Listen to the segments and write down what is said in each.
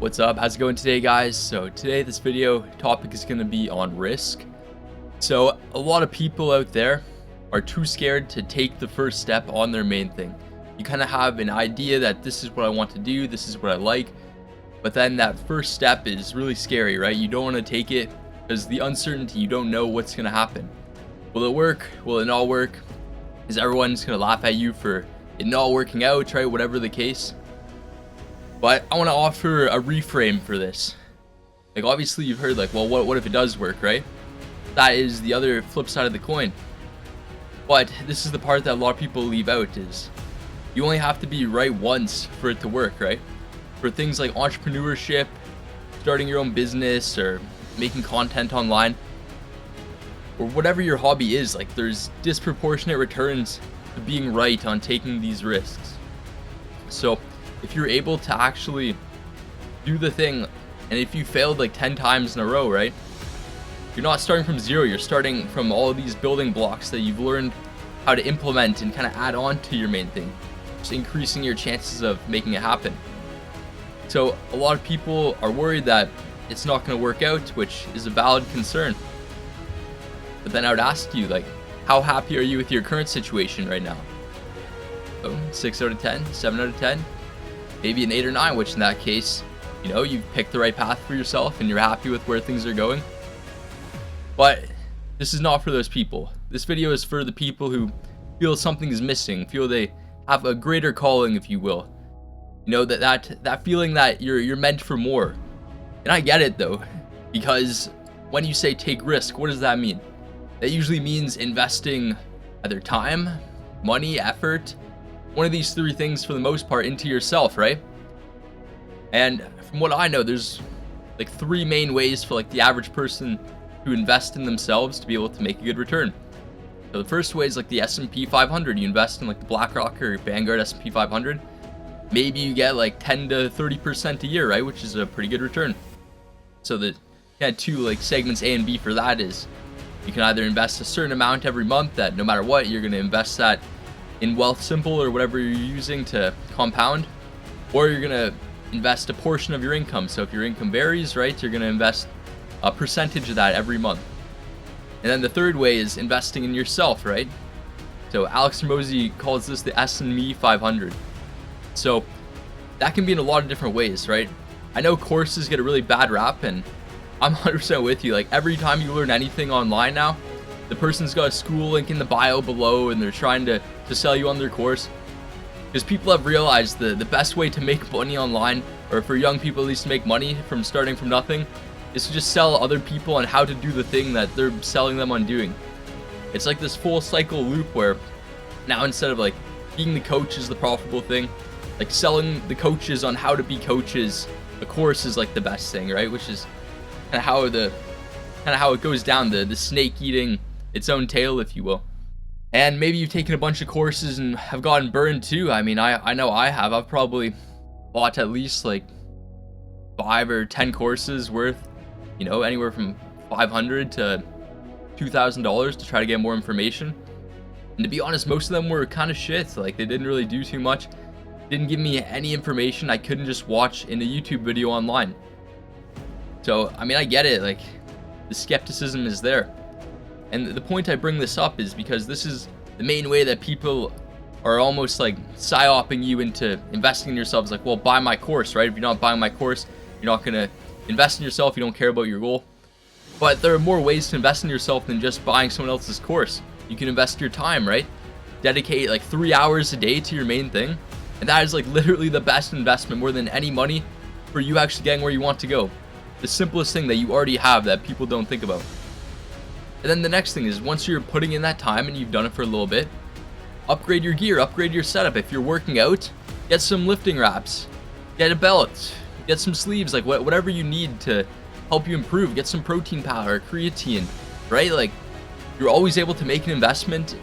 What's up? How's it going today, guys? So today this video topic is going to be on risk. So a lot of people out there are too scared to take the first step on their main thing. You kind of have an idea that this is what I want to do, this is what I like, but then that first step is really scary, right? You don't want to take it because the uncertainty, you don't know what's going to happen. Will it work? Will it not work? Is everyone just going to laugh at you for it not working out, right? Whatever the case. But I want to offer a reframe for this. Like, obviously you've heard like, well, what if it does work, right? That is the other flip side of the coin. But this is the part that a lot of people leave out, is you only have to be right once for it to work, right? For things like entrepreneurship, starting your own business, or making content online, or whatever your hobby is, like there's disproportionate returns to being right on taking these risks. So if you're able to actually do the thing, and if you failed like 10 times in a row, right? You're not starting from zero, you're starting from all of these building blocks that you've learned how to implement and kind of add on to your main thing, just increasing your chances of making it happen. So a lot of people are worried that it's not going to work out, which is a valid concern. But then I would ask you, like, how happy are you with your current situation right now? Oh, 6 out of 10, 7 out of 10, maybe an 8 or 9, which in that case, you know, you've picked the right path for yourself and you're happy with where things are going. But this is not for those people. This video is for the people who feel something is missing, feel they have a greater calling, if you will. You know, that feeling that you're meant for more. And I get it though, because when you say take risk, what does that mean? That usually means investing either time, money, effort, one of these three things for the most part into yourself, right? And from what I know, there's like three main ways for like the average person to invest in themselves to be able to make a good return. So the first way is like the S&P 500. You invest in like the BlackRock or Vanguard S&P 500. Maybe you get like 10 to 30% a year, right? Which is a pretty good return. So the two like segments A and B for that is you can either invest a certain amount every month that no matter what, you're going to invest that in Wealthsimple or whatever you're using to compound, or you're going to invest a portion of your income. So if your income varies, right, you're going to invest a percentage of that every month. And then the third way is investing in yourself, right? So Alex Hormozi calls this the S&P 500. So that can be in a lot of different ways, right? I know courses get a really bad rap, and I'm 100% with you. Like, every time you learn anything online now, the person's got a school link in the bio below and they're trying to sell you on their course. Because people have realized the best way to make money online, or for young people at least to make money from starting from nothing, is to just sell other people on how to do the thing that they're selling them on doing. It's like this full cycle loop where now instead of like being the coach is the profitable thing, like selling the coaches on how to be coaches, the course is like the best thing, right? Which is kind of how it goes down, the snake eating its own tail, if you will. And maybe you've taken a bunch of courses and have gotten burned too. I mean, I know I have. I've probably bought at least like 5 or 10 courses worth, you know, anywhere from $500 to $2,000 to try to get more information. And to be honest, most of them were kind of shit. Like, they didn't really do too much. Didn't give me any information I couldn't just watch in a YouTube video online. So, I mean, I get it. Like, the skepticism is there. And the point I bring this up is because this is the main way that people are almost like psyoping you into investing in yourselves. Like, well, buy my course, right? If you're not buying my course, you're not going to invest in yourself. You don't care about your goal. But there are more ways to invest in yourself than just buying someone else's course. You can invest your time, right? Dedicate like 3 hours a day to your main thing. And that is like literally the best investment, more than any money, for you actually getting where you want to go. The simplest thing that you already have that people don't think about. And then the next thing is, once you're putting in that time and you've done it for a little bit, upgrade your gear, upgrade your setup. If you're working out, get some lifting wraps, get a belt, get some sleeves, like whatever you need to help you improve. Get some protein powder, creatine, right? Like, you're always able to make an investment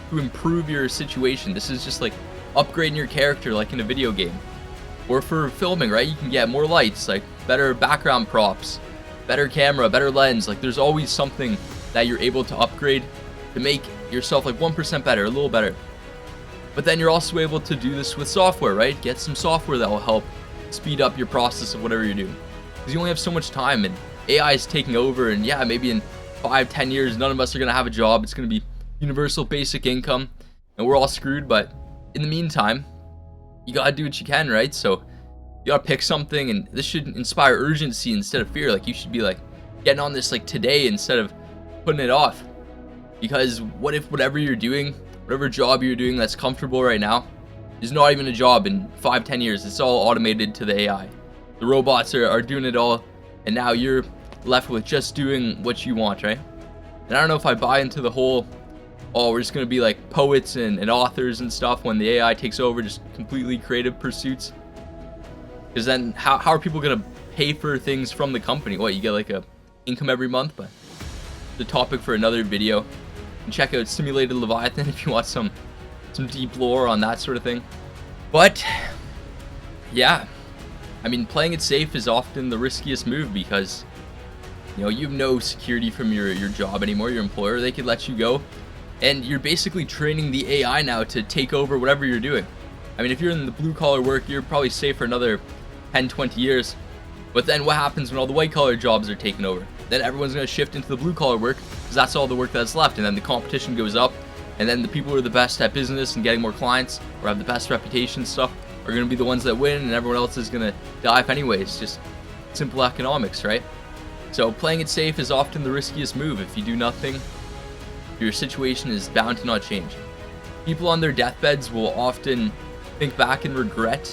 to improve your situation. This is just like upgrading your character like in a video game. Or for filming, right? You can get more lights, like better background props, better camera, better lens. Like, there's always something that you're able to upgrade to make yourself like 1% better, a little better. But then you're also able to do this with software, right? Get some software that will help speed up your process of whatever you're doing. Because you only have so much time, and AI is taking over, and yeah, maybe in 5-10 years, none of us are going to have a job. It's going to be universal basic income, and we're all screwed. But in the meantime, you got to do what you can, right? So you got to pick something, and this should inspire urgency instead of fear. Like, you should be like getting on this like today instead of putting it off. Because what if whatever you're doing, whatever job you're doing that's comfortable right now, is not even a job in 5-10 years? It's all automated to the AI. The robots are doing it all, and now you're left with just doing what you want, right? And I don't know if I buy into the whole, oh, we're just going to be like poets and authors and stuff when the AI takes over, just completely creative pursuits. Because then how are people going to pay for things from the company? What, you get like a income every month? But the topic for another video. And check out Simulated Leviathan if you want some deep lore on that sort of thing. But yeah, I mean, playing it safe is often the riskiest move, because you have no security from your job anymore. Your employer, they could let you go, and you're basically training the AI now to take over whatever you're doing. I mean, if you're in the blue collar work, you're probably safe for another 10-20 years. But then what happens when all the white collar jobs are taken over? Then everyone's going to shift into the blue collar work, because that's all the work that's left, and then the competition goes up, and then the people who are the best at business and getting more clients or have the best reputation stuff are going to be the ones that win, and everyone else is going to die off anyways. Just simple economics, right? So playing it safe is often the riskiest move. If you do nothing, your situation is bound to not change. People on their deathbeds will often think back and regret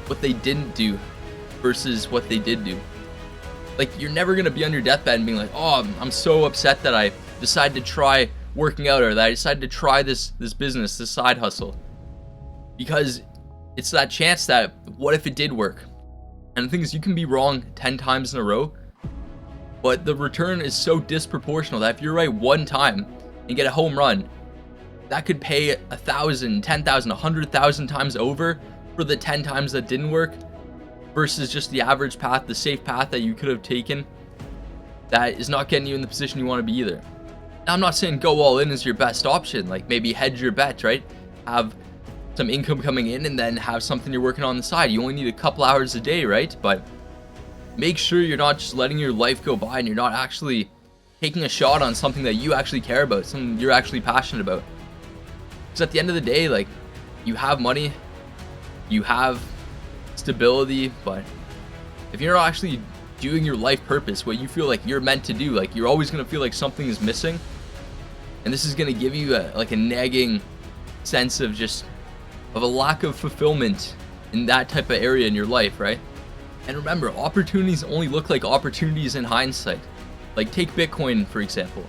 what they didn't do versus what they did do. Like, you're never going to be on your deathbed and being like, oh, I'm so upset that I decided to try working out, or that I decided to try this business, this side hustle. Because it's that chance that, what if it did work? And the thing is, you can be wrong 10 times in a row, but the return is so disproportional that if you're right one time and get a home run, that could pay 1,000, 10,000, 100,000 times over for the 10 times that didn't work, versus just the average path, the safe path that you could have taken that is not getting you in the position you want to be either. Now, I'm not saying go all in is your best option. Like, maybe hedge your bet, right? Have some income coming in and then have something you're working on the side. You only need a couple hours a day, right? But make sure you're not just letting your life go by and you're not actually taking a shot on something that you actually care about, something you're actually passionate about. Because at the end of the day, like, you have money, you have stability, but if you're not actually doing your life purpose, what you feel like you're meant to do, like, you're always going to feel like something is missing, and this is going to give you a nagging sense of a lack of fulfillment in that type of area in your life, right? And remember, opportunities only look like opportunities in hindsight. Like, take Bitcoin, for example.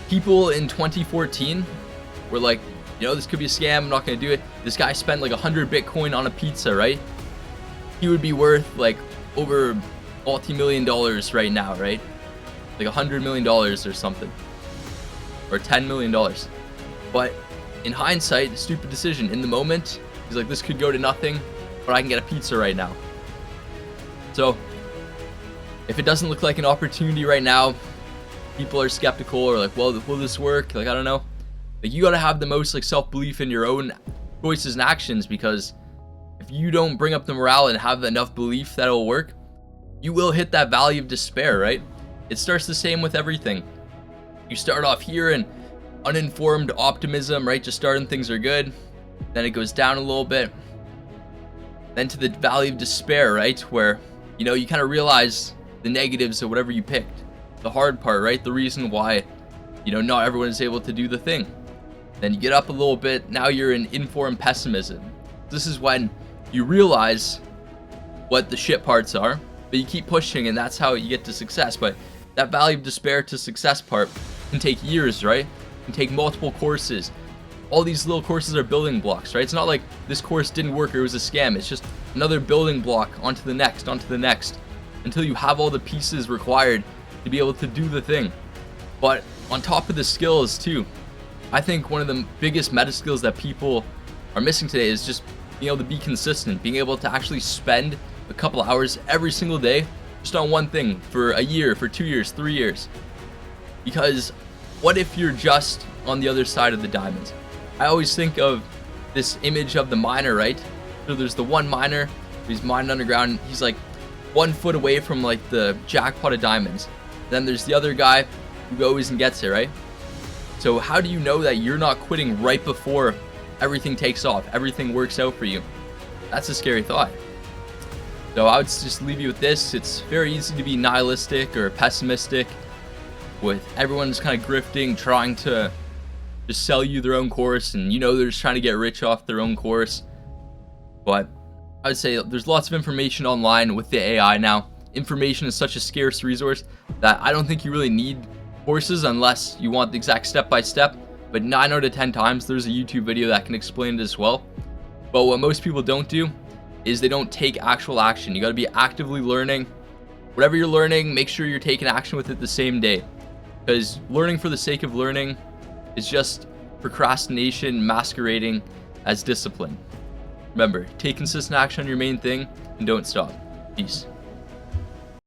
People in 2014 were like, this could be a scam, I'm not going to do it. This guy spent like 100 Bitcoin on a pizza, right? He would be worth like over multi-million dollars right now, right? Like $100 million or something. Or $10 million. But in hindsight, stupid decision. In the moment, he's like, this could go to nothing, but I can get a pizza right now. So if it doesn't look like an opportunity right now, people are skeptical or like, well, will this work? Like, I don't know. Like, you gotta have the most like self-belief in your own choices and actions, because if you don't bring up the morale and have enough belief that it'll work, you will hit that valley of despair, right? It starts the same with everything. You start off here in uninformed optimism, right? Just starting things are good. Then it goes down a little bit. Then to the valley of despair, right? Where, you kind of realize the negatives of whatever you picked. The hard part, right? The reason why, not everyone is able to do the thing. Then you get up a little bit. Now you're in informed pessimism. This is when you realize what the shit parts are, but you keep pushing, and that's how you get to success. But that valley of despair to success part can take years, right? It can take multiple courses. All these little courses are building blocks, right? It's not like this course didn't work or it was a scam. It's just another building block onto the next, until you have all the pieces required to be able to do the thing. But on top of the skills too, I think one of the biggest meta skills that people are missing today is just being able to be consistent, being able to actually spend a couple hours every single day just on one thing for a year, for 2 years, 3 years. Because what if you're just on the other side of the diamond? I always think of this image of the miner, right? So there's the one miner, He's mining underground. He's like 1 foot away from like the jackpot of diamonds. Then there's the other guy who goes and gets it, right? So how do you know that you're not quitting right before everything takes off, everything works out for you? That's a scary thought. So I would just leave you with this. It's very easy to be nihilistic or pessimistic with everyone just kind of grifting, trying to just sell you their own course, and you know they're just trying to get rich off their own course. But I would say there's lots of information online with the AI now. Information is such a scarce resource that I don't think you really need courses unless you want the exact step-by-step. But 9 out of 10 times there's a YouTube video that can explain it as well. But what most people don't do is they don't take actual action. You got to be actively learning. Whatever you're learning, make sure you're taking action with it the same day. Because learning for the sake of learning is just procrastination masquerading as discipline. Remember, take consistent action on your main thing and don't stop. Peace.